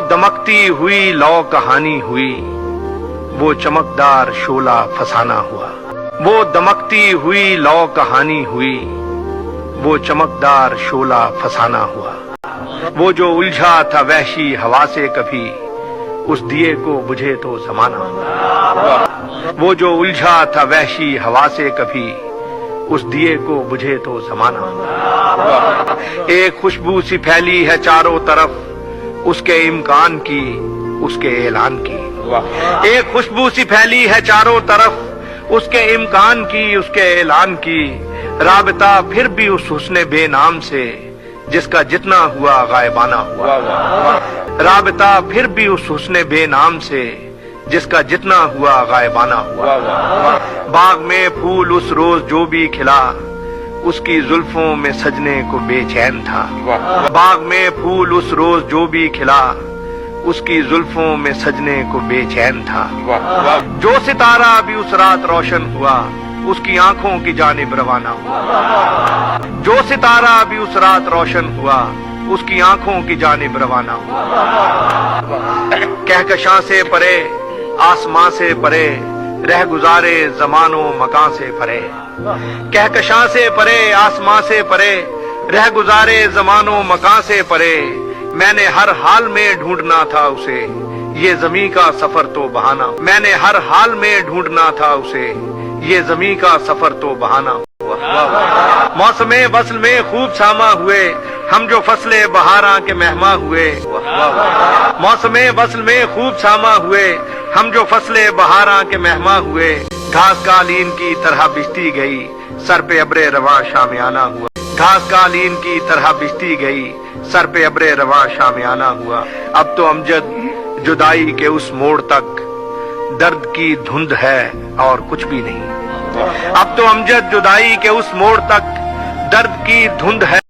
दमकती हुई लौ कहानी हुई, वो चमकदार शोला फसाना हुआ। वो दमकती हुई लौ कहानी हुई, वो चमकदार शोला फसाना हुआ। वो जो उलझा था वहशी हवा से कभी, उस दिए को बुझे तो जमाना। वो जो उलझा था वहशी हवा से कभी, उस दिए को बुझे तो जमाना। एक खुशबू सी फैली है चारों तरफ, उसके इम्कान की, उसके ऐलान की। एक खुशबू सी फैली है चारों तरफ, उसके इम्कान की, उसके ऐलान की। राबता फिर भी उस हुस्ने बेनाम से, जिसका जितना हुआ गायबाना हुआ। राबता फिर भी उस हुस्ने बेनाम से, जिसका जितना हुआ गायबाना हुआ। बाग में फूल उस रोज जो भी खिला, उसकी जुल्फों में सजने को बेचैन था। बाग में फूल उस रोज जो भी खिला, उसकी जुल्फों में सजने को बेचैन था। जो सितारा भी उस रात रोशन हुआ, उसकी आंखों की जानिब रवाना हुआ। जो सितारा भी उस रात रोशन हुआ, उसकी आंखों की जानिब रवाना हुआ। कहकशां से परे, आसमां से परे, रह गुजारे जमानो मकां से परे। कहकशां से परे, आसमां से परे, रह गुजारे जमानो मकां से परे। मैंने हर हाल में ढूंढना था उसे, ये ज़मीं का सफर तो बहाना। मैंने हर हाल में ढूंढना था उसे, ये ज़मीं का सफर तो बहाना हुआ। मौसमे वस्ल में खूब सामा हुए, हम जो फसले बहारां के मेहमा हुए। मौसमे वस्ल में खूब सामा हुए, हम जो फसले बहारां के मेहमा हुए। घास कालीन की तरह बिछती गई, सर पे अब्रे रवां शामियाना हुआ। घास कालीन की तरह बिछती गई, सर पे अब्रे रवां शामियाना हुआ। अब तो अमजद जुदाई के उस मोड़ तक, दर्द की धुंध है और कुछ भी नहीं। अब तो अमजद जुदाई के उस मोड़ तक, दर्द की धुंध है